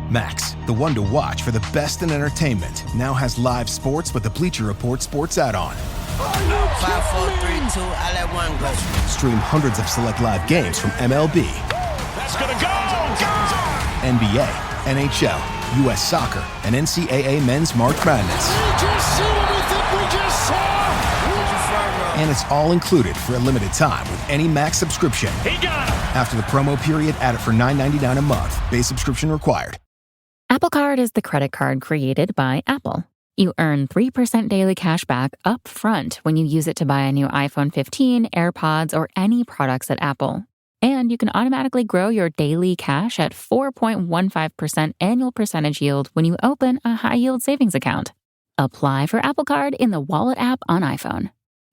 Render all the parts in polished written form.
Max, the one to watch for the best in entertainment, now has live sports with the Bleacher Report sports add-on. 5, 4, 3, 2, I let one go. Stream hundreds of select live games from MLB. That's gonna go! NBA, NHL, U.S. Soccer, and NCAA Men's March Madness. We just see what we think we just saw! And it's all included for a limited time with any Max subscription. He got him! After the promo period, add it for $9.99 a month. Base subscription required. Apple Card is the credit card created by Apple. You earn 3% daily cash back up front when you use it to buy a new iPhone 15, AirPods, or any products at Apple. And you can automatically grow your daily cash at 4.15% annual percentage yield when you open a high-yield savings account. Apply for Apple Card in the Wallet app on iPhone.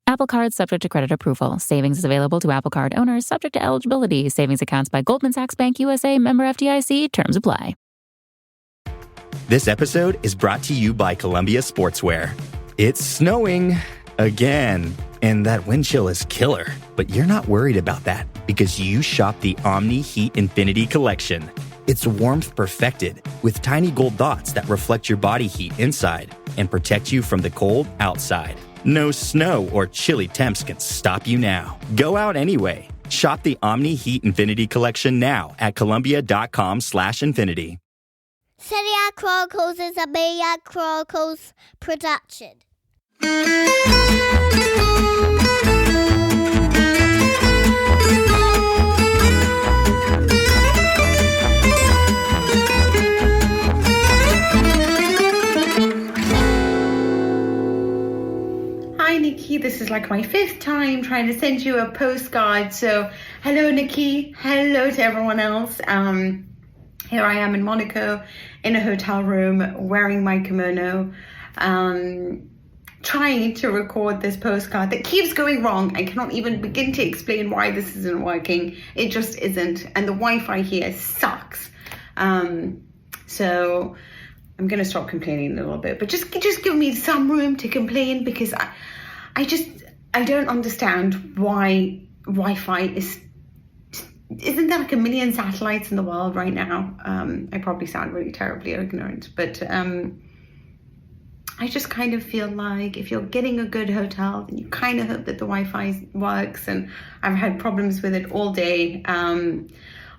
Apple Card subject to credit approval. Savings is available to Apple Card owners subject to eligibility. Savings accounts by Goldman Sachs Bank USA, member FDIC. Terms apply. This episode is brought to you by Columbia Sportswear. It's snowing again, and that wind chill is killer. But you're not worried about that because you shop the Omni Heat Infinity Collection. It's warmth perfected with tiny gold dots that reflect your body heat inside and protect you from the cold outside. No snow or chilly temps can stop you now. Go out anyway. Shop the Omni Heat Infinity Collection now at Columbia.com/infinity. Serie A Chronicles is a Media Chronicles production. Hi Nicky, this is like my 5th time trying to send you a postcard. So hello Nicky, hello to everyone else. Here I am in Monaco in a hotel room wearing my kimono, trying to record this postcard that keeps going wrong. I cannot even begin to explain why this isn't working. It just isn't. And the Wi-Fi here sucks. So I'm going to stop complaining a little bit, but just give me some room to complain because I don't understand why Wi-Fi isn't there like a million satellites in the world right now? I probably sound really terribly ignorant, but I just kind of feel like if you're getting a good hotel, then you kind of hope that the Wi-Fi works. And I've had problems with it all day,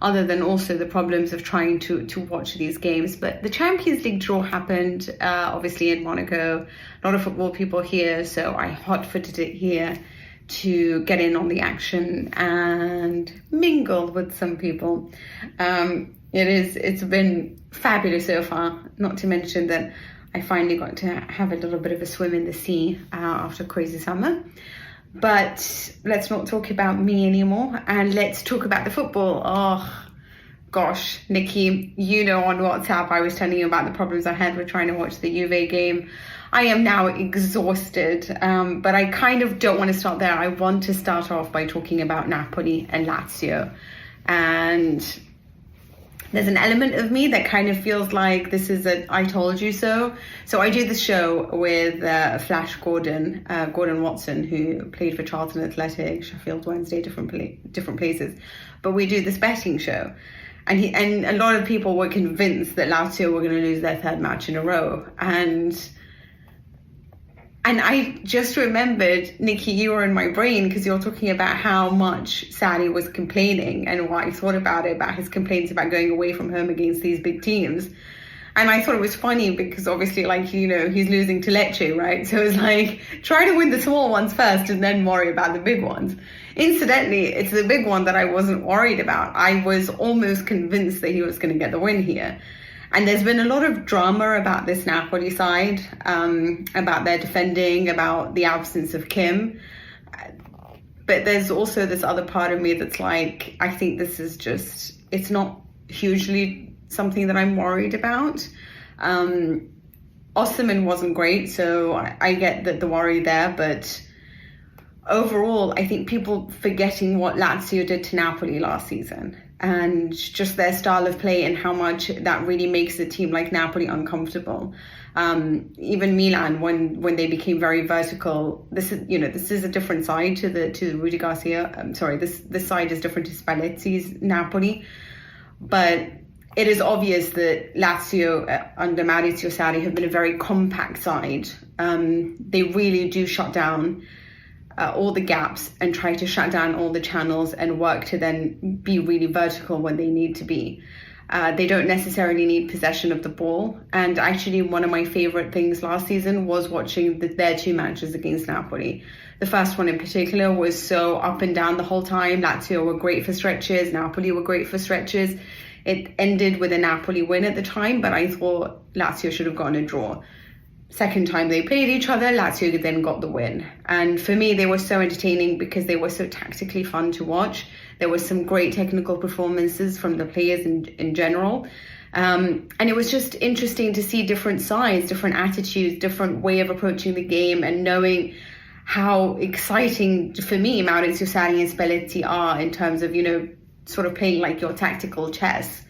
other than also the problems of trying to watch these games. But the Champions League draw happened, obviously in Monaco. A lot of football people here, so I hot-footed it here to get in on the action and mingle with some people. It's been fabulous so far, not to mention that I finally got to have a little bit of a swim in the sea after a crazy summer. But let's not talk about me anymore and let's talk about the football. Oh gosh, Nicky, you know on WhatsApp I was telling you about the problems I had with trying to watch the Juve game. I am now exhausted, but I kind of don't want to start there. I want to start off by talking about Napoli and Lazio. And there's an element of me that kind of feels like this is a I told you so. So I do the show with Flash Gordon Watson, who played for Charlton Athletic, Sheffield Wednesday, different places. But we do this betting show. And a lot of people were convinced that Lazio were going to lose their 3rd match in a row. And I just remembered, Nicky, you were in my brain because you're talking about how much Sarri was complaining and what I thought about it, about his complaints about going away from home against these big teams. And I thought it was funny because obviously, like, you know, he's losing to Lecce, right? So it's like, try to win the small ones first and then worry about the big ones. Incidentally, it's the big one that I wasn't worried about. I was almost convinced that he was going to get the win here. And there's been a lot of drama about this Napoli side, about their defending, about the absence of Kim. But there's also this other part of me that's like, I think this is just, it's not hugely something that I'm worried about. Osimhen wasn't great, so I get the worry there. But overall, I think people forgetting what Lazio did to Napoli last season. And just their style of play and how much that really makes a team like Napoli uncomfortable. Even Milan, when they became very vertical, this is a different side to Rudi Garcia. This side is different to Spalletti's Napoli. But it is obvious that Lazio under Maurizio Sarri have been a very compact side. They really do shut down all the gaps and try to shut down all the channels and work to then be really vertical when they need to be. They don't necessarily need possession of the ball. And actually, one of my favorite things last season was watching their 2 matches against Napoli. The first one in particular was so up and down the whole time. Lazio were great for stretches. Napoli were great for stretches. It ended with a Napoli win at the time, but I thought Lazio should have gotten a draw. Second time they played each other, Lazio then got the win. And for me, they were so entertaining because they were so tactically fun to watch. There were some great technical performances from the players in general. And it was just interesting to see different sides, different attitudes, different way of approaching the game, and knowing how exciting for me Maurizio Sarri and Spalletti are in terms of, sort of playing like your tactical chess.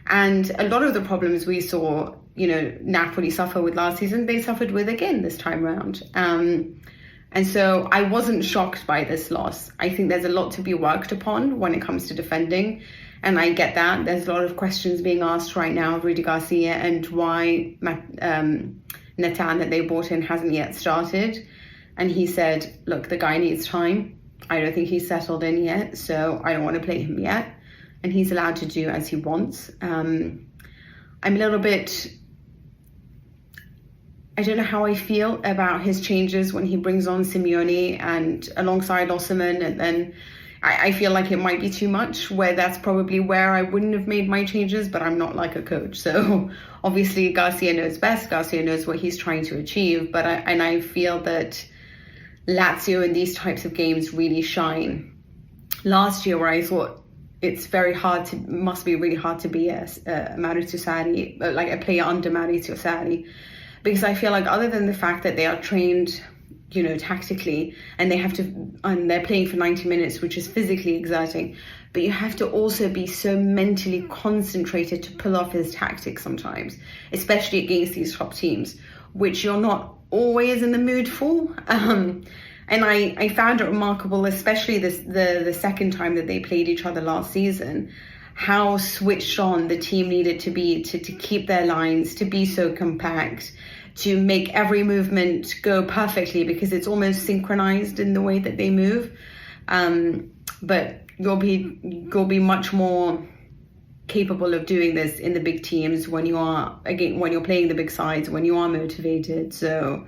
And a lot of the problems we saw, Napoli suffer with last season, they suffered with again this time around. And so I wasn't shocked by this loss. I think there's a lot to be worked upon when it comes to defending. And I get that. There's a lot of questions being asked right now of Rudi Garcia and why Nathan that they brought in hasn't yet started. And he said, look, the guy needs time. I don't think he's settled in yet, so I don't want to play him yet. And he's allowed to do as he wants. I'm a little bit... I don't know how I feel about his changes when he brings on Simeone and alongside Osimhen, and then I feel like it might be too much, where that's probably where I wouldn't have made my changes, but I'm not like a coach. So obviously Garcia knows best. Garcia knows what he's trying to achieve, but I feel that Lazio in these types of games really shine. Last year, where I thought must be really hard to be a Maurizio Sarri, like a player under Maurizio Sarri, because I feel like other than the fact that they are trained, tactically, and they're playing for 90 minutes, which is physically exerting, but you have to also be so mentally concentrated to pull off his tactics sometimes, especially against these top teams, which you're not always in the mood for. And I found it remarkable, especially the second time that they played each other last season, how switched on the team needed to be to keep their lines, to be so compact, to make every movement go perfectly, because it's almost synchronized in the way that they move. But you'll be much more capable of doing this in the big teams when you're playing the big sides, when you are motivated. So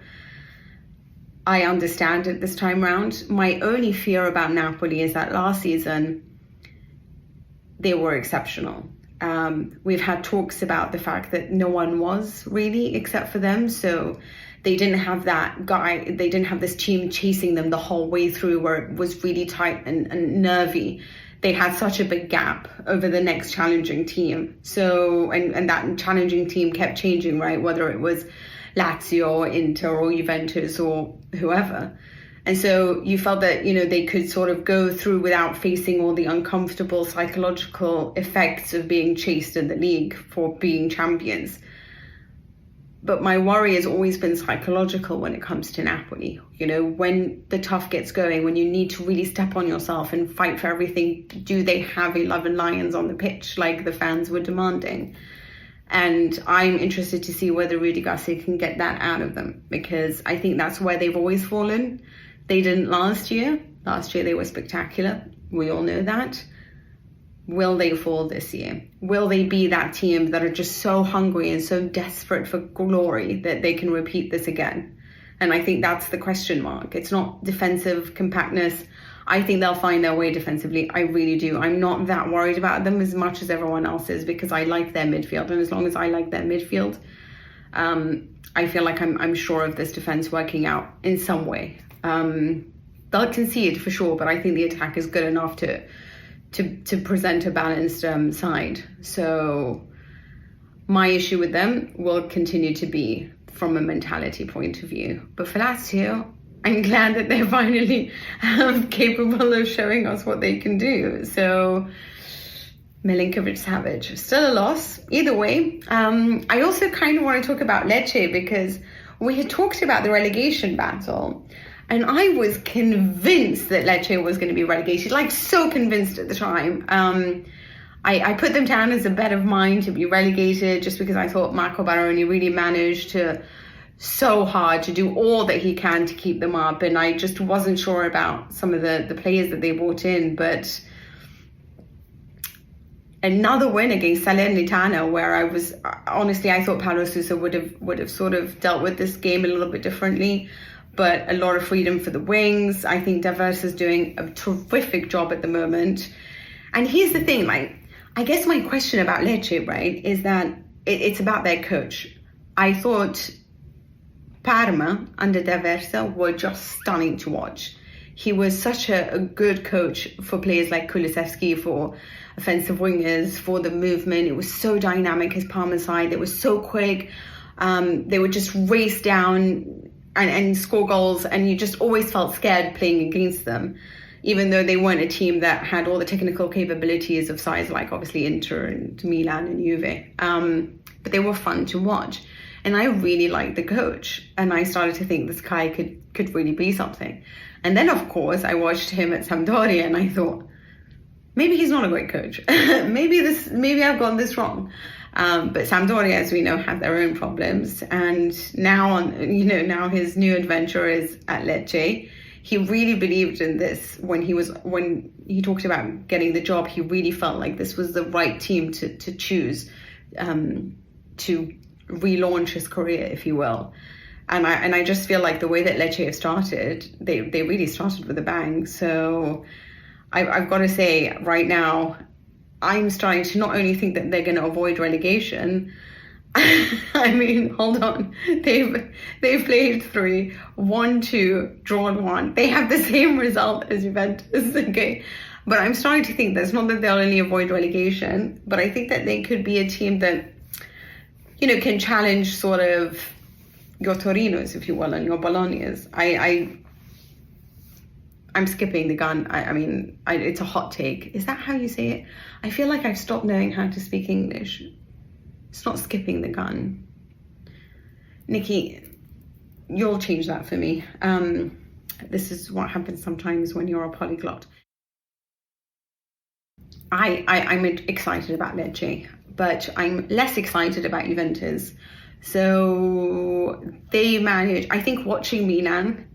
I understand it this time round. My only fear about Napoli is that last season they were exceptional. We've had talks about the fact that no one was really except for them. So they didn't have they didn't have this team chasing them the whole way through, where it was really tight and nervy. They had such a big gap over the next challenging team. So, and that challenging team kept changing, right? Whether it was Lazio or Inter or Juventus or whoever. And so you felt that, they could sort of go through without facing all the uncomfortable psychological effects of being chased in the league for being champions. But my worry has always been psychological when it comes to Napoli. When the tough gets going, when you need to really step on yourself and fight for everything, do they have 11 lions on the pitch like the fans were demanding? And I'm interested to see whether Rudi Garcia can get that out of them, because I think that's where they've always fallen. They didn't last year. Last year they were spectacular. We all know that. Will they fall this year? Will they be that team that are just so hungry and so desperate for glory that they can repeat this again? And I think that's the question mark. It's not defensive compactness. I think they'll find their way defensively. I really do. I'm not that worried about them as much as everyone else is, because I like their midfield. And as long as I like their midfield, I feel like I'm sure of this defense working out in some way. They'll concede for sure, but I think the attack is good enough to present a balanced side. So my issue with them will continue to be from a mentality point of view. But for Lazio, I'm glad that they're finally capable of showing us what they can do. So Milinkovic-Savic, still a loss. Either way, I also kind of want to talk about Lecce, because we had talked about the relegation battle. And I was convinced that Lecce was going to be relegated, like so convinced at the time. I put them down as a bet of mine to be relegated, just because I thought Marco Baroni really managed so hard to do all that he can to keep them up, and I just wasn't sure about some of the players that they brought in. But another win against Salernitana, where I thought Paulo Sousa would have sort of dealt with this game a little bit differently, but a lot of freedom for the wings. I think Devers is doing a terrific job at the moment. And here's the thing, like, I guess my question about Lecce, right, is that it's about their coach. I thought Parma under D'Aversa were just stunning to watch. He was such a good coach for players like Kulusevski, for offensive wingers, for the movement. It was so dynamic, his Parma side. They were so quick. They would just race down and score goals, and you just always felt scared playing against them, even though they weren't a team that had all the technical capabilities of size like obviously Inter and Milan and Juve. But they were fun to watch. And I really liked the coach, and I started to think this guy could really be something. And then, of course, I watched him at Sampdoria, and I thought, maybe he's not a great coach. maybe I've got this wrong. But Sampdoria, as we know, have their own problems. And now his new adventure is at Lecce. He really believed in this when he talked about getting the job. He really felt like this was the right team to choose to relaunch his career, if you will. And I just feel like the way that Lecce have started, they really started with a bang. So I've got to say, right now, I'm starting to not only think that they're going to avoid relegation. I mean, hold on. They've played 3, won 2, drawn 1. They have the same result as Juventus, okay? But I'm starting to think that's not that they'll only avoid relegation, but I think that they could be a team that, can challenge sort of your Torinos, if you will, and your Bolognas. I'm skipping the gun. I mean, it's a hot take. Is that how you say it? I feel like I've stopped knowing how to speak English. It's not skipping the gun. Nicky, you'll change that for me. This is what happens sometimes when you're a polyglot. I'm excited about Lecce, but I'm less excited about Juventus. So they manage, I think watching Milan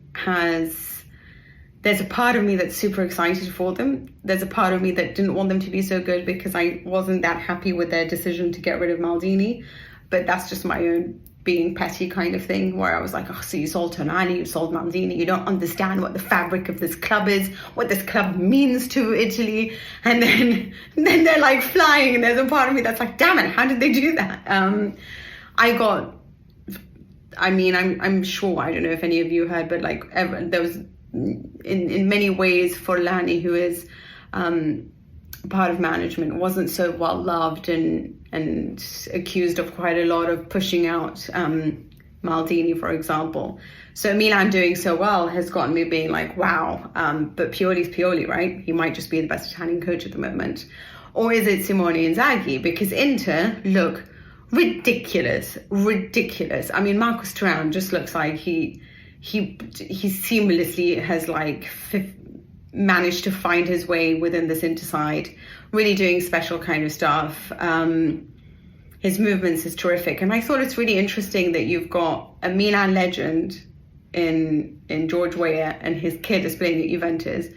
there's a part of me that's super excited for them. There's a part of me that didn't want them to be so good because I wasn't that happy with their decision to get rid of Maldini. But that's just my own being petty kind of thing, where I was like, oh, so you sold Tonali, you sold Maldini, you don't understand what the fabric of this club is, what this club means to Italy. And then they're like flying, and there's a part of me that's like, damn it, how did they do that? I'm sure, I don't know if any of you heard, but like there was in many ways Forlani, who is part of management, wasn't so well loved and accused of quite a lot of pushing out Maldini, for example. So Milan doing so well has gotten me being like, wow, but Pioli's Pioli, right? He might just be the best Italian coach at the moment. Or is it Simone Inzaghi? Because Inter look ridiculous. I mean, Marcus Thuram just looks like he seamlessly has like managed to find his way within this Inter side, really doing special kind of stuff. His movements is terrific. And I thought it's really interesting that you've got a Milan legend in George Weah, and his kid is playing at Juventus.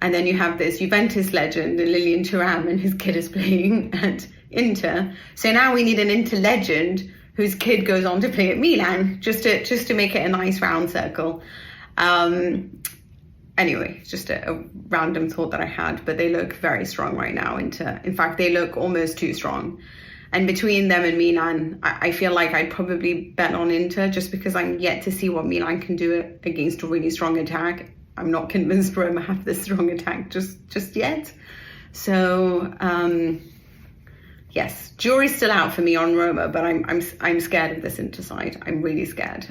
And then you have this Juventus legend in Lilian Thuram, and his kid is playing at Inter. So now we need an Inter legend whose kid goes on to play at Milan, just to make it a nice round circle. Anyway, just a random thought that I had, but they look very strong right now. Inter, in fact, they look almost too strong. And between them and Milan, I feel like I'd probably bet on Inter, just because I'm yet to see what Milan can do against a really strong attack. I'm not convinced Roma have this strong attack just yet. So, yes, jury's still out for me on Roma, but I'm scared of this Inter side. I'm really scared.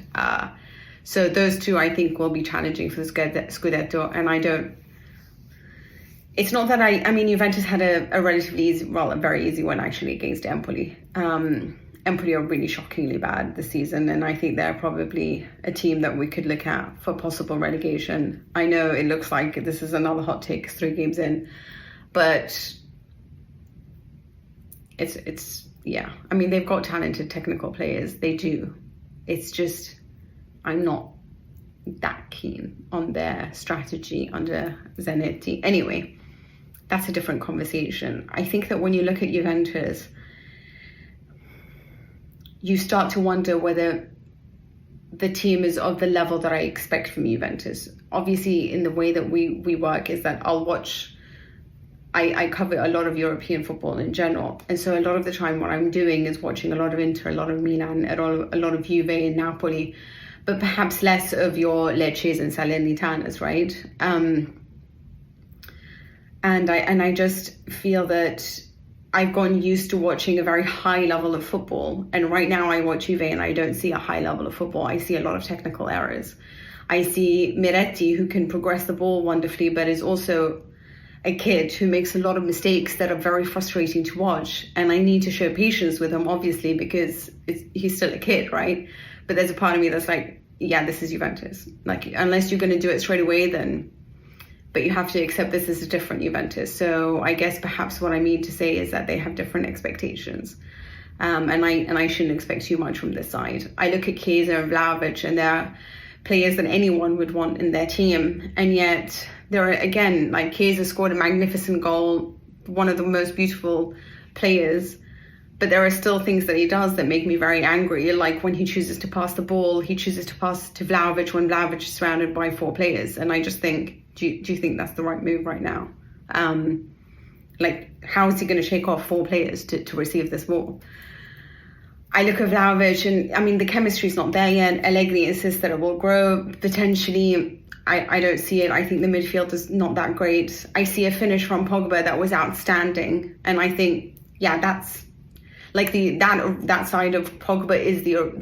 So those two, I think, will be challenging for the Scudetto. And it's not that I mean, Juventus had a relatively easy, well, a very easy one actually against Empoli. Empoli are really shockingly bad this season, and I think they're probably a team that we could look at for possible relegation. I know it looks like this is another hot take 3 games in, but it's yeah. I mean, they've got talented technical players. They do. It's just I'm not that keen on their strategy under Zanetti. Anyway, that's a different conversation. I think that when you look at Juventus, you start to wonder whether the team is of the level that I expect from Juventus. Obviously, in the way that we work is that I'll watch, I cover a lot of European football in general. And so a lot of the time what I'm doing is watching a lot of Inter, a lot of Milan, a lot of Juve and Napoli, but perhaps less of your Lecces and Salernitanas, right? And I just feel that I've gotten used to watching a very high level of football. And right now I watch Juve and I don't see a high level of football. I see a lot of technical errors. I see Miretti, who can progress the ball wonderfully, but is also a kid who makes a lot of mistakes that are very frustrating to watch. And I need to show patience with him, obviously, because he's still a kid, right? But there's a part of me that's like, yeah, this is Juventus. Like, unless you're going to do it straight away, then... But you have to accept this is a different Juventus. So I guess perhaps what I mean to say is that they have different expectations. And I shouldn't expect too much from this side. I look at Chiesa and Vlahovic, and they're players that anyone would want in their team. And yet, there are, again, like Chiesa scored a magnificent goal, one of the most beautiful players. But there are still things that he does that make me very angry. Like when he chooses to pass the ball, he chooses to pass to Vlahovic when Vlahovic is surrounded by 4 players. And I just think, do you think that's the right move right now? Like, how is he going to shake off 4 players to receive this ball? I look at Vlahovic and, I mean, the chemistry is not there yet. Allegri insists that it will grow potentially. I don't see it. I think the midfield is not that great. I see a finish from Pogba that was outstanding. And I think, yeah, that's... Like that side of Pogba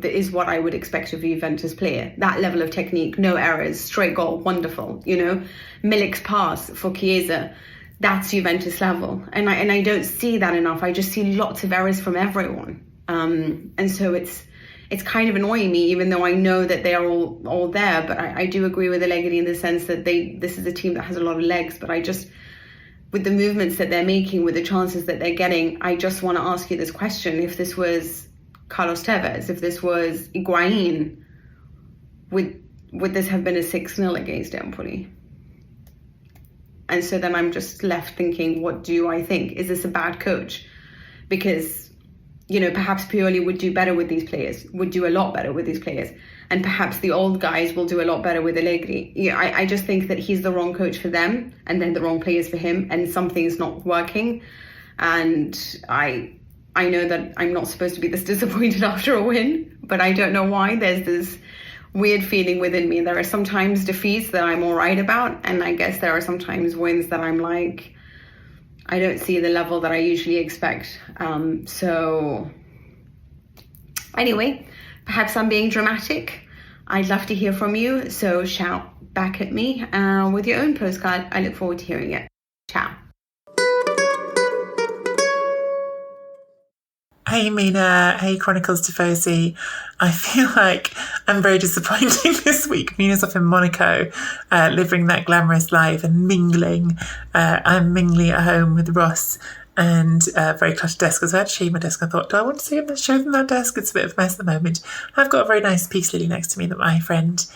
is what I would expect of a Juventus player. That level of technique, no errors, straight goal, wonderful. You know, Milik's pass for Chiesa, that's Juventus level, and I don't see that enough. I just see lots of errors from everyone, and so it's kind of annoying me, even though I know that they are all there. But I do agree with Allegri in the sense that this is a team that has a lot of legs, but I just. With the movements that they're making, with the chances that they're getting, I just want to ask you this question. If this was Carlos Tevez, if this was Higuain, would this have been a 6-0 against Empoli? And so then I'm just left thinking, what do I think? Is this a bad coach? Because, you know, perhaps Pioli would do better with these players, would do a lot better with these players. And perhaps the old guys will do a lot better with Allegri. Yeah, I just think that he's the wrong coach for them, and then the wrong players for him, and something's not working. And I know that I'm not supposed to be this disappointed after a win, but I don't know why. There's this weird feeling within me. There are sometimes defeats that I'm all right about, and I guess there are sometimes wins that I'm like, I don't see the level that I usually expect. So anyway, perhaps I'm being dramatic. I'd love to hear from you, so shout back at me with your own postcard. I look forward to hearing it. Ciao. Hey Mina, hey Chronicles Tifosi. I feel like I'm very disappointing this week. Mina's off in Monaco, living that glamorous life and mingling. I'm mingling at home with Ross and a very cluttered desk. So I had to shave my desk. I thought, do I want to show them that desk? It's a bit of a mess at the moment. I've got a very nice peace lily next to me that my friend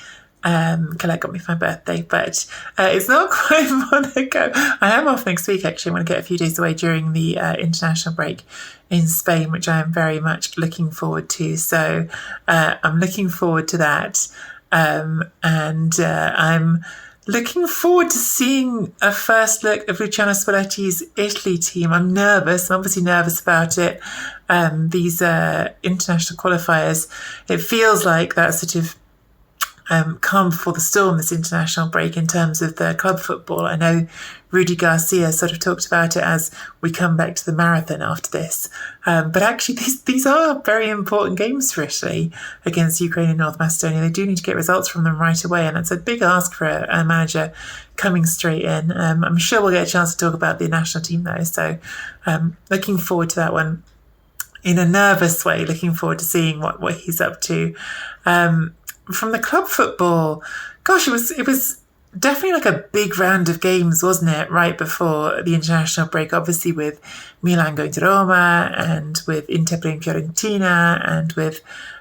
Colette got me for my birthday, but it's not quite Monaco. I am off next week, actually. I want to get a few days away during the international break in Spain, which I am very much looking forward to. So I'm looking forward to that. And I'm looking forward to seeing a first look of Luciano Spalletti's Italy team. I'm nervous. I'm obviously nervous about it. These international qualifiers, it feels like that sort of calm before the storm, this international break in terms of the club football. I know Rudi Garcia sort of talked about it as we come back to the marathon after this. But actually, these are very important games for Italy against Ukraine and North Macedonia. They do need to get results from them right away, and that's a big ask for a manager coming straight in. I'm sure we'll get a chance to talk about the national team, though, so looking forward to that one in a nervous way, looking forward to seeing what he's up to. From the club football, gosh, it was definitely like a big round of games, wasn't it? Right before the international break, obviously with Milan going to Roma and with Inter playing Fiorentina and with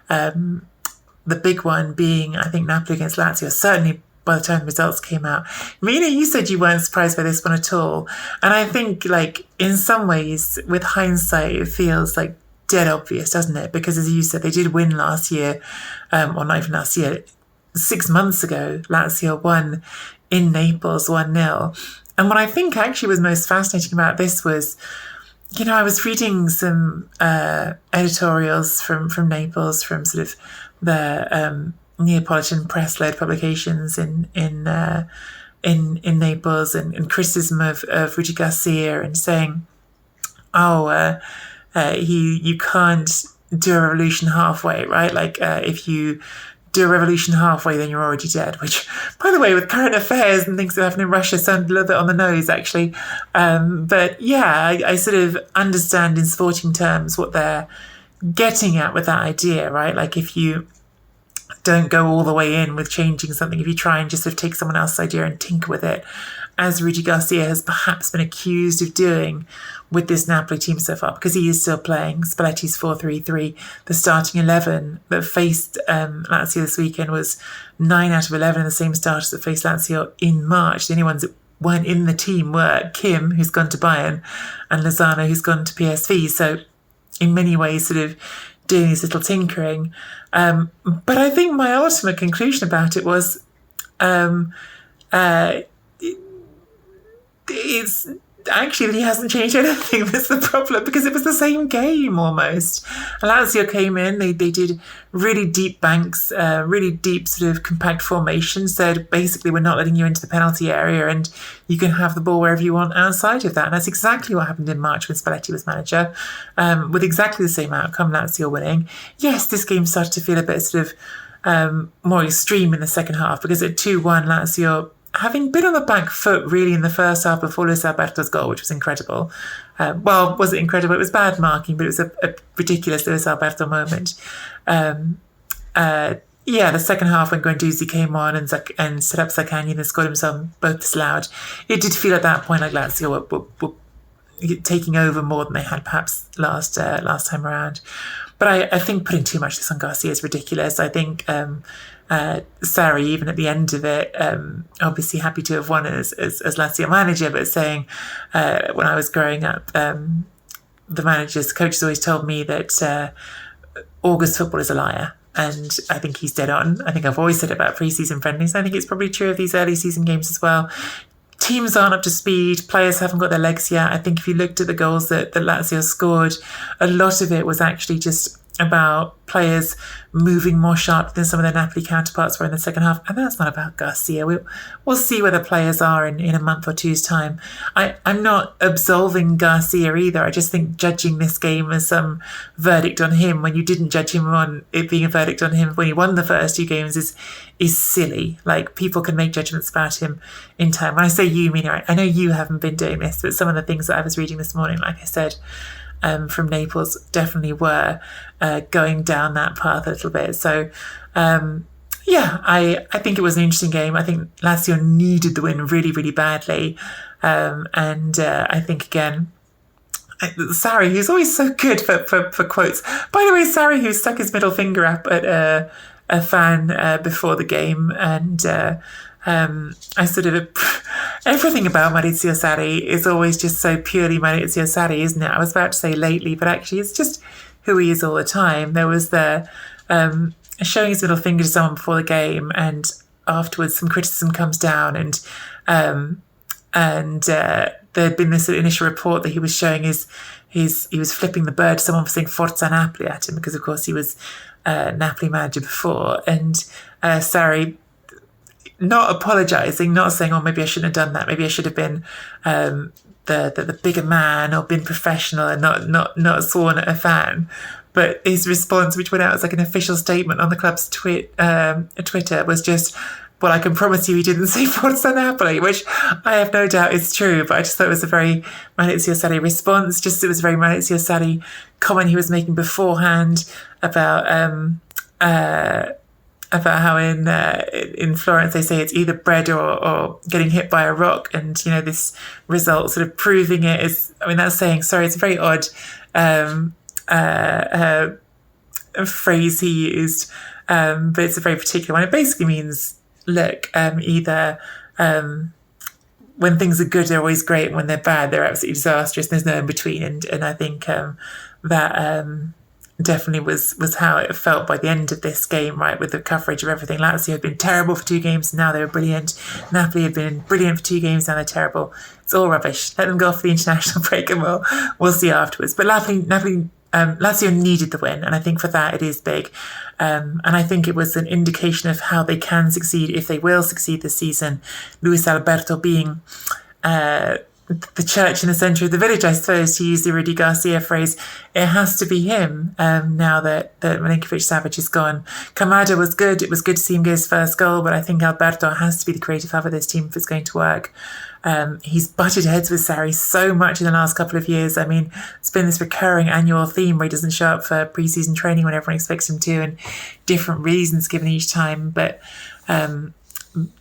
the big one being, I think, Napoli against Lazio. Certainly by the time the results came out. Mina, you said you weren't surprised by this one at all. And I think, like, in some ways, with hindsight, it feels like dead obvious, doesn't it? Because as you said, they did win last year, or not even last year, 6 months ago. Lazio won in Naples 1-0. And what I think actually was most fascinating about this was, you know, I was reading some editorials from Naples, from sort of the Neapolitan press-led publications in Naples, and criticism of Rudi Garcia, and saying, you can't do a revolution halfway, right? Like, if you do a revolution halfway, then you're already dead, which, by the way, with current affairs and things that happen in Russia, sound a little bit on the nose, actually. But yeah, I sort of understand in sporting terms what they're getting at with that idea, right? Like, if you don't go all the way in with changing something, if you try and just sort of take someone else's idea and tinker with it, as Rudi Garcia has perhaps been accused of doing with this Napoli team so far, because he is still playing Spalletti's 4-3-3. The starting 11 that faced Lazio this weekend was 9 out of 11 of the same starters that faced Lazio in March. The only ones that weren't in the team were Kim, who's gone to Bayern, and Lozano, who's gone to PSV. So in many ways, sort of doing this little tinkering. But I think my ultimate conclusion about it was it's actually that he hasn't changed anything. That's the problem, because it was the same game almost. Lazio came in, they did really deep banks, really deep sort of compact formations, said basically we're not letting you into the penalty area and you can have the ball wherever you want outside of that. And that's exactly what happened in March when Spalletti was manager, with exactly the same outcome, Lazio winning. Yes, this game started to feel a bit sort of more extreme in the second half, because at 2-1 Lazio, having been on the back foot really in the first half before Luis Alberto's goal, which was incredible. Well, was it incredible? It was bad marking, but it was a ridiculous Luis Alberto moment. The second half when Guendouzi came on and set up Zaccagni and scored himself both disallowed, it did feel at that point like Lazio were taking over more than they had perhaps last time around. But I think putting too much of this on Garcia is ridiculous. I think Sarri, even at the end of it, obviously happy to have won as Lazio manager, but saying when I was growing up, the coaches always told me that August football is a liar. And I think he's dead on. I think I've always said about pre-season friendlies. I think it's probably true of these early season games as well. Teams aren't up to speed. Players haven't got their legs yet. I think if you looked at the goals that Lazio scored, a lot of it was actually just about players moving more sharply than some of their Napoli counterparts were in the second half. And that's not about Garcia. We'll see where the players are in a month or two's time. I'm not absolving Garcia either. I just think judging this game as some verdict on him when you didn't judge him on it being a verdict on him when he won the first 2 games is silly. Like, people can make judgments about him in time. When I say you, Mina, I know you haven't been doing this, but some of the things that I was reading this morning, like I said, from Naples definitely were going down that path a little bit. So, I think it was an interesting game. I think Lazio needed the win really, really badly. I think, again, Sarri, who's always so good for quotes. By the way, Sarri, who stuck his middle finger up at a fan before the game, and I sort of everything about Maurizio Sarri is always just so purely Maurizio Sarri, isn't it? I was about to say lately, but actually it's just who he is all the time. There was the showing his middle finger to someone before the game, and afterwards some criticism comes down, and there had been this initial report that he was showing he was flipping the bird to someone for saying Forza Napoli at him, because of course he was Napoli manager before, and Sarri not apologising, not saying, oh, maybe I shouldn't have done that, maybe I should have been the bigger man or been professional and not sworn at a fan. But his response, which went out as like an official statement on the club's Twitter, was just, well, I can promise you he didn't say Forza Napoli, which I have no doubt is true, but I just thought it was a very Maurizio Sarri response. It was a very Maurizio Sarri comment he was making beforehand about about how in Florence they say it's either bread or getting hit by a rock, and this result sort of proving it is. I mean, that's saying sorry. It's a very odd phrase he used, but it's a very particular one. It basically means, look, either when things are good, they're always great, and when they're bad, they're absolutely disastrous. There's no in between, and I think that definitely was how it felt by the end of this game, right, with the coverage of everything. Lazio had been terrible for 2 games, and now they were brilliant. Napoli had been brilliant for 2 games, now they're terrible. It's all rubbish. Let them go off the international break, and we'll see afterwards. But Lazio needed the win, and I think for that it is big. And I think it was an indication of how they can succeed, if they will succeed this season. Luis Alberto being the church in the centre of the village, I suppose, to use the Rudi Garcia phrase. It has to be him now that Milinkovic-Savic is gone. Kamada was good. It was good to see him get his first goal, but I think Alberto has to be the creative hub of this team if it's going to work. He's butted heads with Sarri so much in the last couple of years. I mean, it's been this recurring annual theme where he doesn't show up for pre-season training when everyone expects him to, and different reasons given each time. But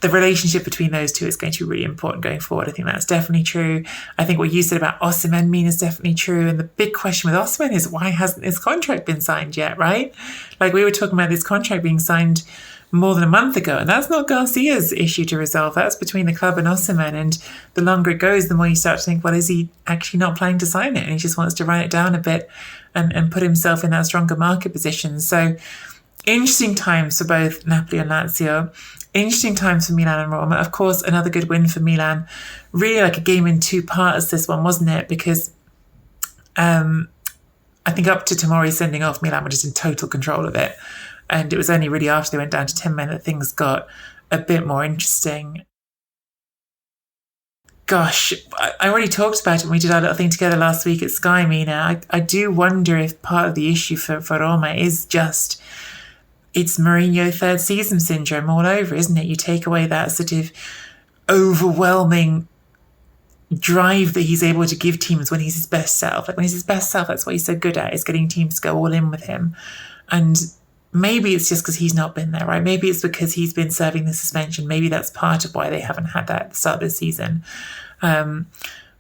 the relationship between those two is going to be really important going forward. I think that's definitely true. I think what you said about Osimhen, Mina, is definitely true. And the big question with Osimhen is, why hasn't his contract been signed yet, right? Like, we were talking about this contract being signed more than a month ago, and that's not Garcia's issue to resolve. That's between the club and Osimhen, and the longer it goes, the more you start to think, well, is he actually not planning to sign it, and he just wants to run it down a bit and put himself in that stronger market position? So interesting times for both Napoli and Lazio. Interesting times for Milan and Roma. Of course, another good win for Milan. Really like a game in 2 parts, this one, wasn't it? Because I think up to Tomori's sending off, Milan were just in total control of it. And it was only really after they went down to 10 men that things got a bit more interesting. Gosh, I already talked about it when we did our little thing together last week at Sky, Mina. I do wonder if part of the issue for Roma is just, it's Mourinho third season syndrome all over, isn't it? You take away that sort of overwhelming drive that he's able to give teams when he's his best self. Like, when he's his best self, that's what he's so good at, is getting teams to go all in with him. And maybe it's just because he's not been there, right? Maybe it's because he's been serving the suspension. Maybe that's part of why they haven't had that at the start of the season.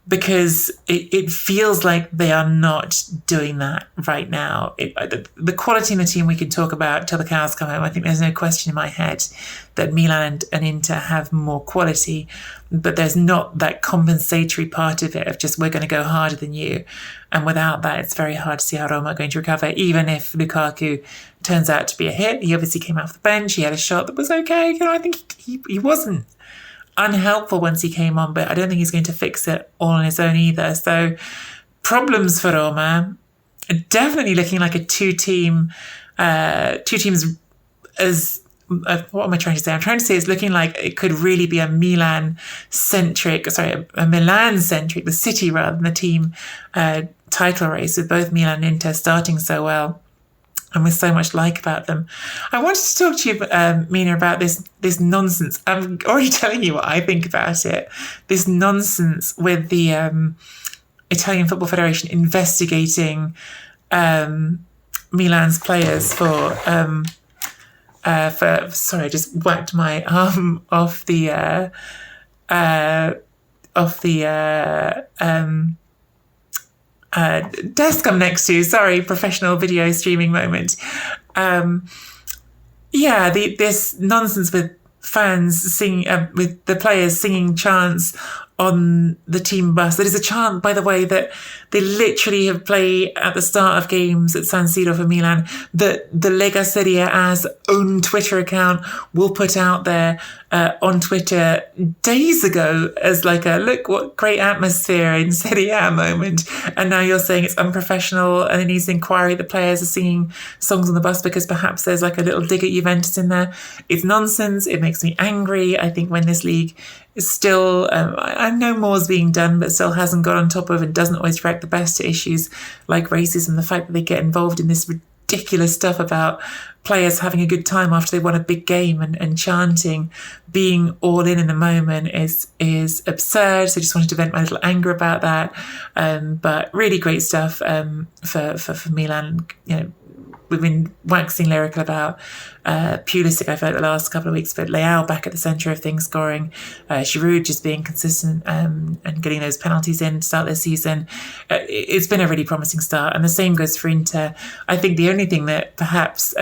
Because it feels like they are not doing that right now. The quality in the team we can talk about till the cows come home. I think there's no question in my head that Milan and Inter have more quality, but there's not that compensatory part of it of just, we're going to go harder than you. And without that, it's very hard to see how Roma are going to recover, even if Lukaku turns out to be a hit. He obviously came off the bench. He had a shot that was okay. I think he wasn't unhelpful once he came on, but I don't think he's going to fix it all on his own either. So problems for Roma. Definitely looking like a two teams as what am I trying to say? I'm trying to say it's looking like it could really be a Milan-centric, the city rather than the team title race, with both Milan and Inter starting so well and with so much like about them. I wanted to talk to you, Mina, about this nonsense. I'm already telling you what I think about it. This nonsense with the Italian Football Federation investigating Milan's players for sorry, I just whacked my arm off the desk I'm next to. Sorry, professional video streaming moment. This nonsense with fans singing, with the players singing chants on the team bus. That is a chant, by the way, that they literally have played at the start of games at San Siro for Milan, that the Lega Serie A's own Twitter account will put out there on Twitter days ago as like a, look what great atmosphere in Serie A moment. And now you're saying it's unprofessional, and it needs inquiry. The players are singing songs on the bus because perhaps there's like a little dig at Juventus in there. It's nonsense. It makes me angry. I think when this league is still, I know more's being done, but still hasn't got on top of and doesn't always react the best to issues like racism, the fact that they get involved in this ridiculous stuff about players having a good time after they won a big game and chanting, being all in the moment is absurd. So I just wanted to vent my little anger about that. But really great stuff for Milan. You know, we've been waxing lyrical about Pulisic, I felt the last couple of weeks, but Leao back at the centre of things, scoring. Giroud just being consistent and getting those penalties in to start this season. It's been a really promising start, and the same goes for Inter. I think the only thing that perhaps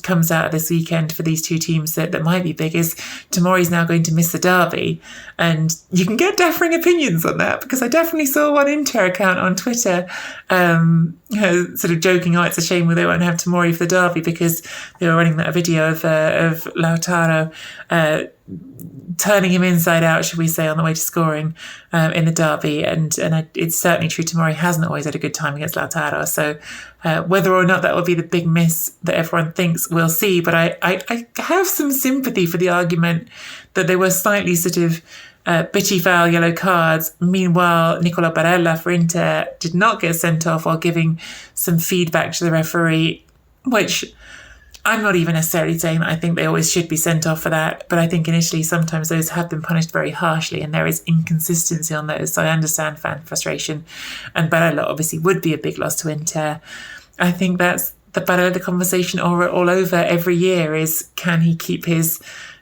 comes out of this weekend for these two teams that might be big is Tomori's now going to miss the derby, and you can get differing opinions on that, because I definitely saw one Inter account on Twitter sort of joking, it's a shame they won't have Tomori for the derby, because they were running that video of Lautaro turning him inside out, should we say, on the way to scoring in the derby. And it's certainly true Tomori hasn't always had a good time against Lautaro. So whether or not that will be the big miss that everyone thinks, we'll see. But I have some sympathy for the argument that they were slightly sort of bitchy foul yellow cards. Meanwhile, Nicolo Barella for Inter did not get sent off while giving some feedback to the referee, which I'm not even necessarily saying that I think they always should be sent off for that, but I think initially sometimes those have been punished very harshly and there is inconsistency on those. So I understand fan frustration, and Barella obviously would be a big loss to Inter. I think that's the Barella conversation all over every year is, can he keep his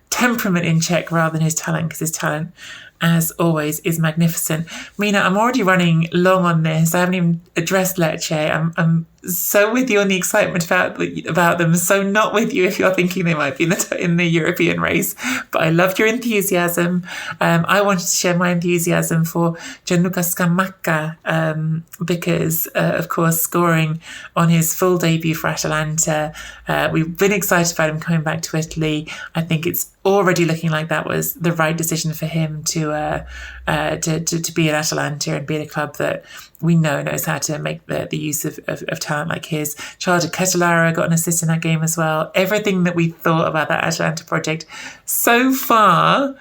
temperament in check rather than his talent, because his talent, as always, is magnificent. Mina, I'm already running long on this. I haven't even addressed Lecce. I'm so with you on the excitement about them, so not with you if you're thinking they might be in the European race. But I loved your enthusiasm. I wanted to share my enthusiasm for Gianluca Scamacca because, of course, scoring on his full debut for Atalanta. We've been excited about him coming back to Italy. I think it's already looking like that was the right decision for him to be at Atalanta and be at a club that we know knows how to make the use of talent like his. Charles Ketelaere got an assist in that game as well. Everything that we thought about that Atalanta project so far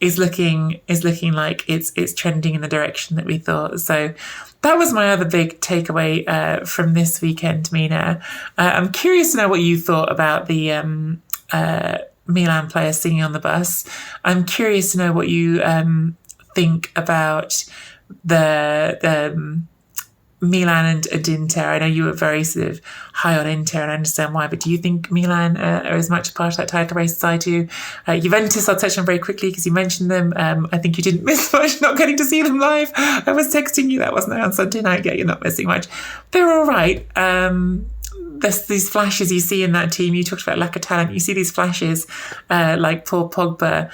is looking like it's trending in the direction that we thought. So that was my other big takeaway from this weekend, Mina. I'm curious to know what you thought about the Milan players singing on the bus. I'm curious to know what you think about the Milan and Inter. I know you were very sort of high on Inter, and I understand why, but do you think Milan are as much a part of that title race as I do? Juventus, I'll touch on very quickly because you mentioned them. I think you didn't miss much not getting to see them live. I was texting you, that wasn't on Sunday night. Yeah, you're not missing much. They're all right. There's these flashes you see in that team. You talked about lack of talent. You see these flashes like Paul Pogba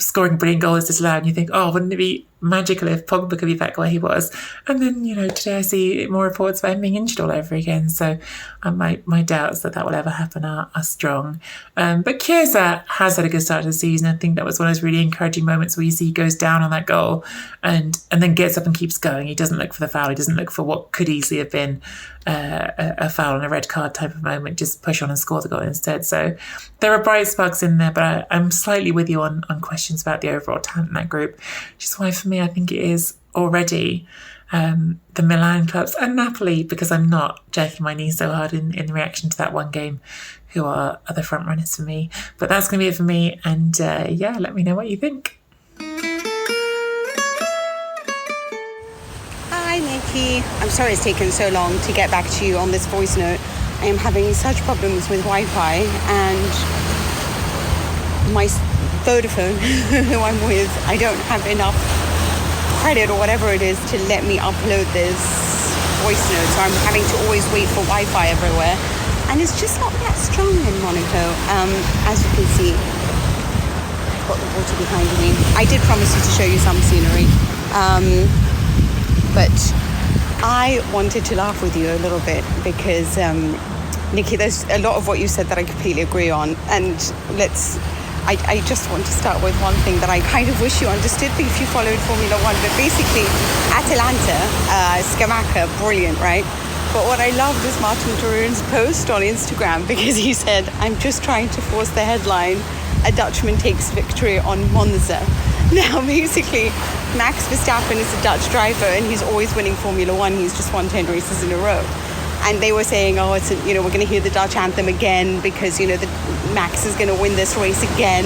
scoring a brilliant goal is disallowed, and you think, oh, wouldn't it be magical if Pogba could be back where he was? And then, today I see more reports about him being injured all over again. So my doubts that will ever happen are strong. But Chiesa has had a good start to the season. I think that was one of those really encouraging moments where you see he goes down on that goal and then gets up and keeps going. He doesn't look for the foul. He doesn't look for what could easily have been a foul and a red card type of moment. Just push on and score the goal instead. So there are bright sparks in there, but I'm slightly with you on questions about the overall talent in that group, which is why for me I think it is already the Milan clubs and Napoli, because I'm not jerking my knees so hard in reaction to that one game, who are the front runners for me. But that's going to be it for me, and let me know what you think. Hi Nicky, I'm sorry it's taken so long to get back to you on this voice note. I am having such problems with Wi-Fi, and my Vodafone, who I'm with, I don't have enough credit or whatever it is to let me upload this voice note, so I'm having to always wait for Wi-Fi everywhere, and it's just not that strong in Monaco. As you can see, I've got the water behind me. I did promise you to show you some scenery, but I wanted to laugh with you a little bit because Nicky, there's a lot of what you said that I completely agree on, and I just want to start with one thing that I kind of wish you understood if you followed Formula One. But basically, Atalanta, Scamacca, brilliant, right? But what I loved was Martin Turun's post on Instagram, because he said, I'm just trying to force the headline, a Dutchman takes victory on Monza. Now, basically, Max Verstappen is a Dutch driver, and he's always winning Formula One. He's just won 10 races in a row. And they were saying, we're going to hear the Dutch anthem again because, Max is going to win this race again.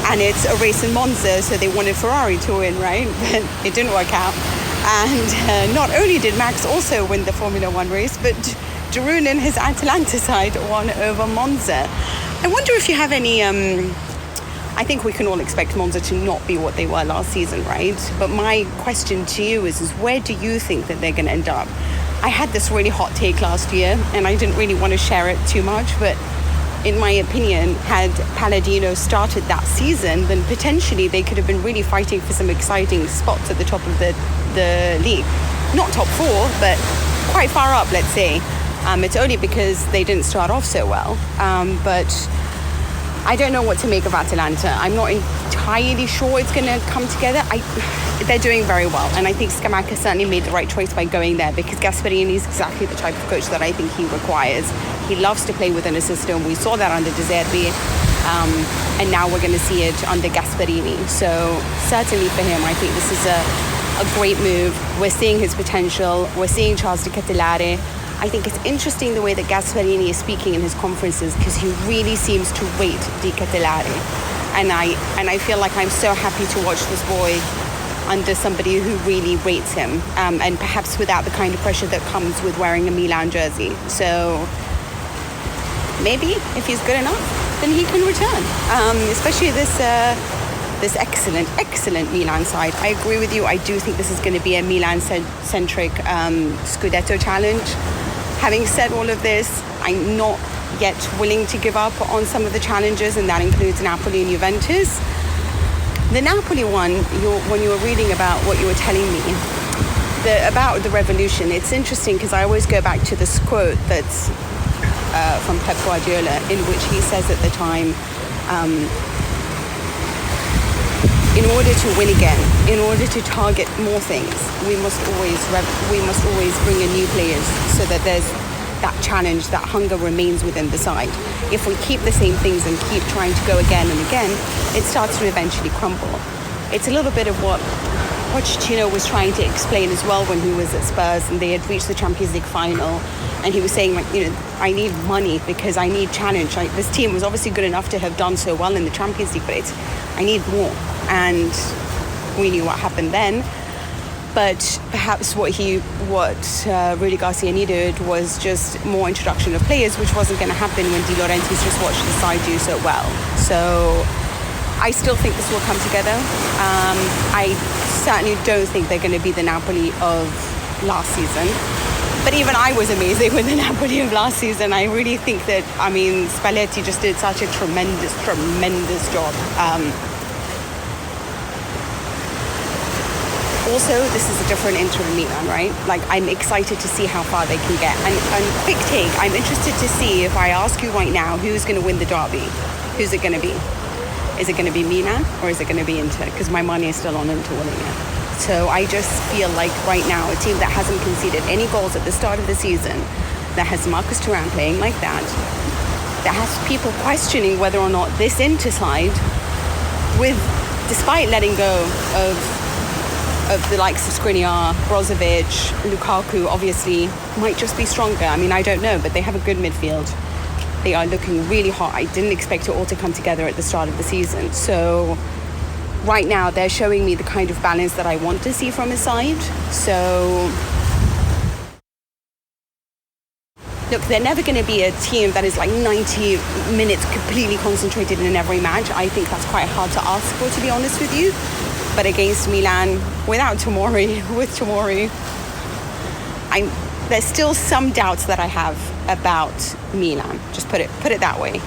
And it's a race in Monza, so they wanted Ferrari to win, right? But it didn't work out. And not only did Max also win the Formula One race, but Giroud and his Atalanta side won over Monza. I wonder if you have any... I think we can all expect Monza to not be what they were last season, right? But my question to you is where do you think that they're going to end up? I had this really hot take last year, and I didn't really want to share it too much, but in my opinion, had Palladino started that season, then potentially they could have been really fighting for some exciting spots at the top of the league. Not top 4, but quite far up, let's say. It's only because they didn't start off so well. But I don't know what to make of Atalanta. I'm not entirely sure it's going to come together. They're doing very well, and I think Scamacca certainly made the right choice by going there, because Gasperini is exactly the type of coach that I think he requires. He loves to play within a system. We saw that under De Zerbi, and now we're going to see it under Gasperini. So certainly for him, I think this is a great move. We're seeing his potential. We're seeing Charles de Ketelaere. I think it's interesting the way that Gasperini is speaking in his conferences, because he really seems to rate de Ketelaere. And I feel like I'm so happy to watch this boy under somebody who really rates him, and perhaps without the kind of pressure that comes with wearing a Milan jersey. So maybe if he's good enough, then he can return, especially this excellent Milan side. I agree with you. I do think this is going to be a Milan-centric Scudetto challenge. Having said all of this, I'm not yet willing to give up on some of the challenges, and that includes Napoli and Juventus. The Napoli one, when you were reading about what you were telling me, about the revolution, it's interesting because I always go back to this quote that's from Pep Guardiola, in which he says at the time, in order to win again, in order to target more things, we must always bring in new players, so that there's that challenge, that hunger remains within the side. If we keep the same things and keep trying to go again and again, it starts to eventually crumble. It's a little bit of what Pochettino was trying to explain as well when he was at Spurs and they had reached the Champions League final, and he was saying, like, I need money because I need challenge. Like, this team was obviously good enough to have done so well in the Champions League, but I need more. And we knew what happened then. But perhaps what Rudi Garcia needed was just more introduction of players, which wasn't going to happen when De Laurentiis just watched the side do so well. So I still think this will come together. I certainly don't think they're going to be the Napoli of last season. But even I was amazing with the Napoli of last season. I really think that, Spalletti just did such a tremendous job. Also, this is a different Inter Milan, right? Like, I'm excited to see how far they can get. And quick take, I'm interested to see, if I ask you right now, who's going to win the derby? Who's it going to be? Is it going to be Mina or is it going to be Inter? Because my money is still on Inter winning it. So I just feel like right now, a team that hasn't conceded any goals at the start of the season, that has Marcus Thuram playing like that has people questioning whether or not this Inter side, despite letting go of the likes of Skriniar, Brozovic, Lukaku, obviously, might just be stronger. I don't know, but they have a good midfield. They are looking really hot. I didn't expect it all to come together at the start of the season. So right now, they're showing me the kind of balance that I want to see from a side. So look, they're never going to be a team that is like 90 minutes completely concentrated in every match. I think that's quite hard to ask for, to be honest with you. But against Milan, without Tomori, there's still some doubts that I have about Milan. Just put it that way.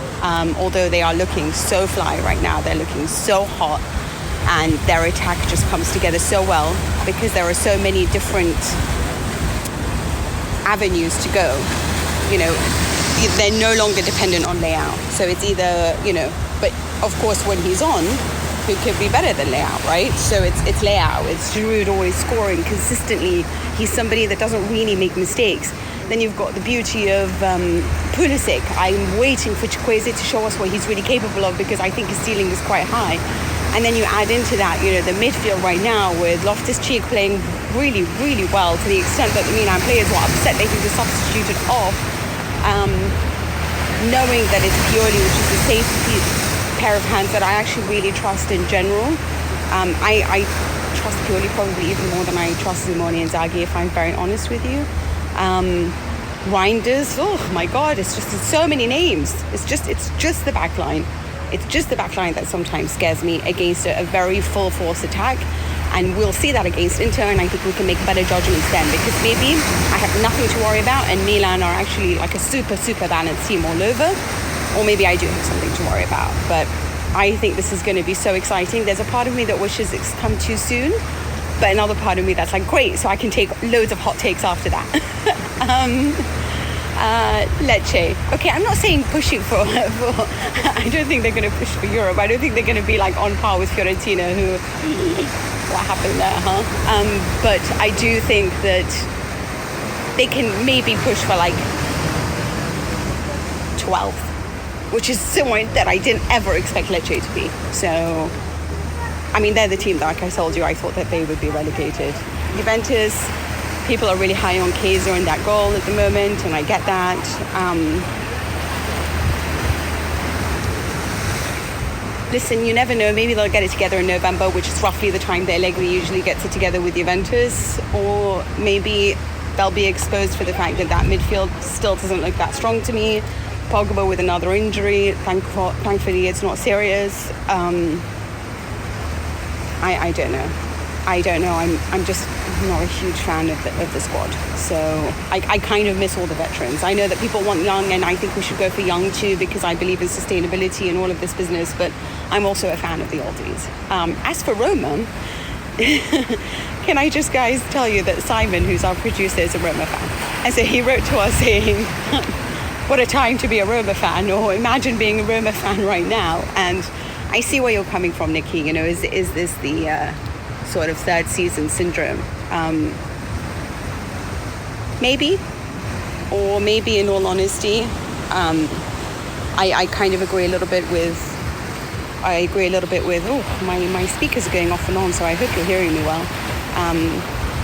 Although they are looking so fly right now, they're looking so hot, and their attack just comes together so well because there are so many different avenues to go. They're no longer dependent on Leao. So it's either, but of course when he's on, who could be better than Leao, right? So it's Leao, it's Giroud always scoring consistently. He's somebody that doesn't really make mistakes. Then you've got the beauty of Pulisic. I'm waiting for Chukwueze to show us what he's really capable of, because I think his ceiling is quite high. And then you add into that, the midfield right now with Loftus-Cheek playing really, really well, to the extent that the Milan players were upset they can be substituted off, knowing that it's Pioli, which is the safety pair of hands that I actually really trust in general. I trust Pioli probably even more than I trust Simone Inzaghi, if I'm very honest with you. Reinders, oh my God, it's so many names. It's just the back line. It's just the back line that sometimes scares me against a very full force attack. And we'll see that against Inter, and I think we can make better judgments then, because maybe I have nothing to worry about and Milan are actually like a super balanced team all over, or maybe I do have something to worry about. But I think this is going to be so exciting. There's a part of me that wishes it's come too soon, but another part of me that's like, great, so I can take loads of hot takes after that. Lecce. Okay, I'm not saying pushing for I don't think they're going to push for Europe. I don't think they're going to be like on par with Fiorentina, who what happened there, huh? But I do think that they can maybe push for like 12th, which is somewhere that I didn't ever expect Lecce to be. So, I mean, they're the team that, like I told you, I thought that they would be relegated. Juventus, people are really high on Chiesa and that goal at the moment, and I get that. Listen, you never know. Maybe they'll get it together in November, which is roughly the time that Allegri usually gets it together with Juventus. Or maybe they'll be exposed for the fact that midfield still doesn't look that strong to me. Pogba with another injury. Thankfully, it's not serious. I don't know. I'm just not a huge fan of the squad. So I kind of miss all the veterans. I know that people want young, and I think we should go for young too, because I believe in sustainability and all of this business, but I'm also a fan of the oldies. As for Roma, can I just, guys, tell you that Simon, who's our producer, is a Roma fan. And so he wrote to us saying, what a time to be a Roma fan, or imagine being a Roma fan right now. And I see where you're coming from, Nicky. You know, is this the sort of third season syndrome? Maybe, or maybe in all honesty, I kind of agree a little bit with, oh, my speakers are going off and on, so I hope you're hearing me well.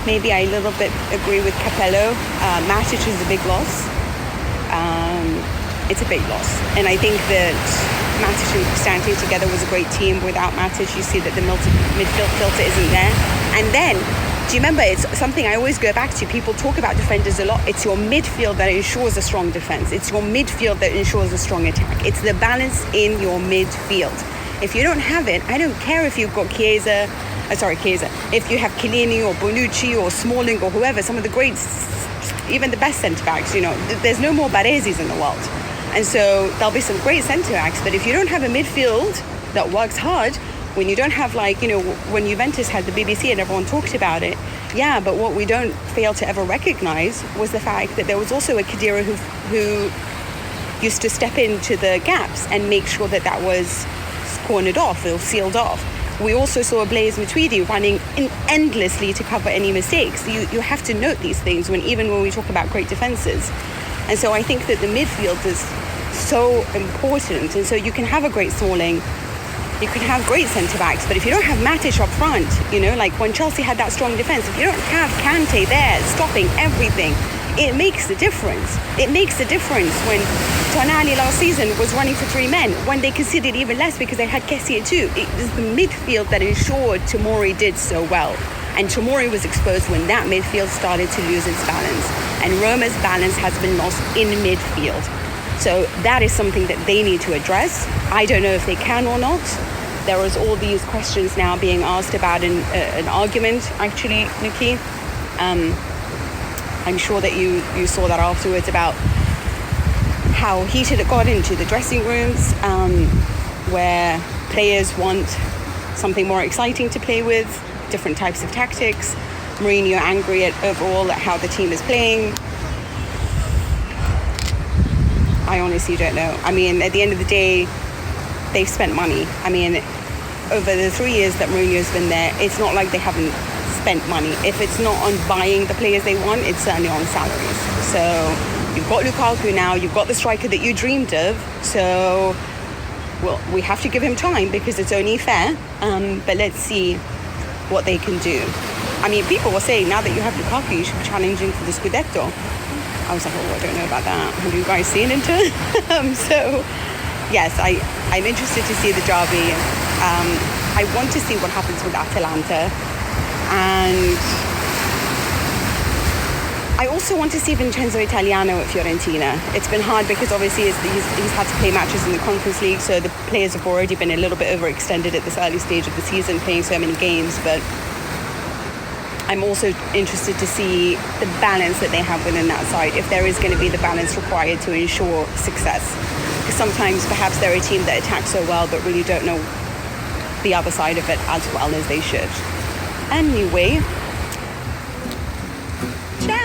Maybe I a little bit agree with Capello. Matic is a big loss. It's a big loss. And I think that Matic and Cristante together was a great team. Without Matic, you see that the midfield filter isn't there. And then, do you remember, it's something I always go back to. People talk about defenders a lot. It's your midfield that ensures a strong defense. It's your midfield that ensures a strong attack. It's the balance in your midfield. If you don't have it, I don't care if you've got Chiesa. If you have Chiellini or Bonucci or Smalling or whoever, some of the greats, even the best centre-backs, you know, there's no more Baresis in the world. And so there'll be some great centre-backs, but if you don't have a midfield that works hard, when you don't have, like, you know, when Juventus had the BBC and everyone talked about it, yeah, but what we don't fail to ever recognise was the fact that there was also a Khedira who used to step into the gaps and make sure that was cornered off or sealed off. We also saw Blaise Matuidi running endlessly to cover any mistakes. You have to note these things even when we talk about great defences. And so I think that the midfield is so important. And so you can have a great Smalling, you can have great centre-backs, but if you don't have Matic up front, you know, like when Chelsea had that strong defence, if you don't have Kante there stopping everything, it makes a difference. It makes a difference when Tonali last season was running for three men, when they conceded even less because they had Kessie too. It was the midfield that ensured Tomori did so well. And Tomori was exposed when that midfield started to lose its balance. And Roma's balance has been lost in midfield. So that is something that they need to address. I don't know if they can or not. There is all these questions now being asked about an argument, actually, Nicky. I'm sure that you saw that afterwards about how heated it got into the dressing rooms, where players want something more exciting to play with, different types of tactics. Mourinho angry at overall at how the team is playing. I honestly don't know. I mean, at the end of the day, they've spent money. I mean, over the 3 years that Mourinho's been there, it's not like they haven't spent money. If it's not on buying the players they want, it's certainly on salaries. So you've got Lukaku now, you've got the striker that you dreamed of. So, well, we have to give him time because it's only fair. But let's see what they can do. I mean, people were saying now that you have Lukaku, you should be challenging for the Scudetto. I was like, oh, I don't know about that. Have you guys seen Inter? So, yes, I'm interested to see the derby. I want to see what happens with Atalanta. And I also want to see Vincenzo Italiano at Fiorentina. It's been hard because obviously he's had to play matches in the Conference League, so the players have already been a little bit overextended at this early stage of the season, playing so many games. But I'm also interested to see the balance that they have within that side, if there is going to be the balance required to ensure success. Because sometimes perhaps they're a team that attacks so well but really don't know the other side of it as well as they should. Anyway, ciao!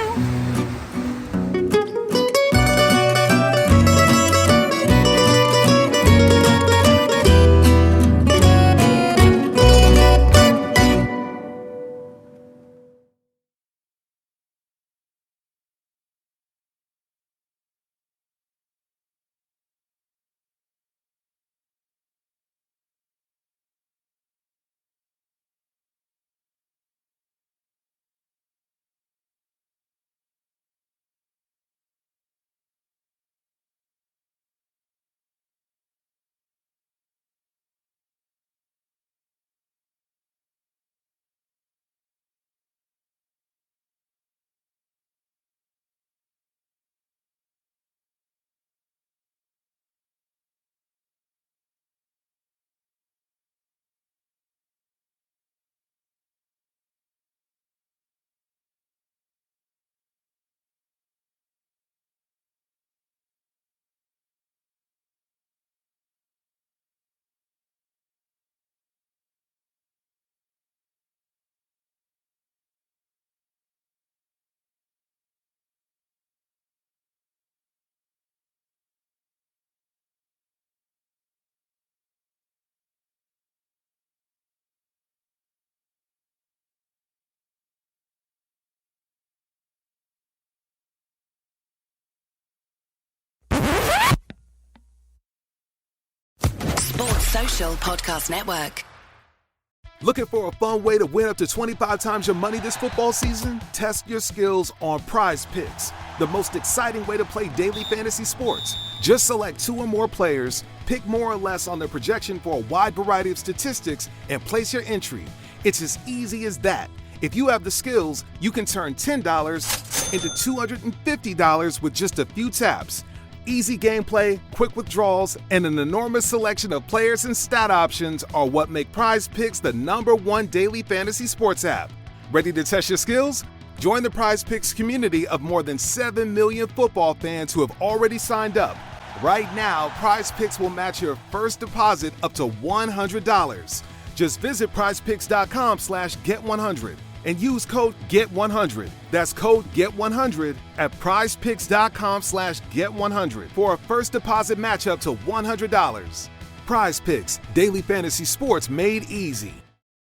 Sports Social Podcast Network. Looking for a fun way to win up to 25 times your money this football season? Test your skills on Prize Picks, the most exciting way to play daily fantasy sports. Just select 2 or more players, pick more or less on their projection for a wide variety of statistics, and place your entry. It's as easy as that. If you have the skills, you can turn $10 into $250 with just a few taps. Easy gameplay, quick withdrawals, and an enormous selection of players and stat options are what make Prize Picks the #1 daily fantasy sports app. Ready to test your skills? Join the Prize Picks community of more than 7 million football fans who have already signed up. Right now, Prize Picks will match your first deposit up to $100. Just visit prizepicks.com/get100 and use code GET100. That's code GET100 at prizepicks.com/get100 for a first deposit match up to $100. Prize Picks, daily fantasy sports made easy.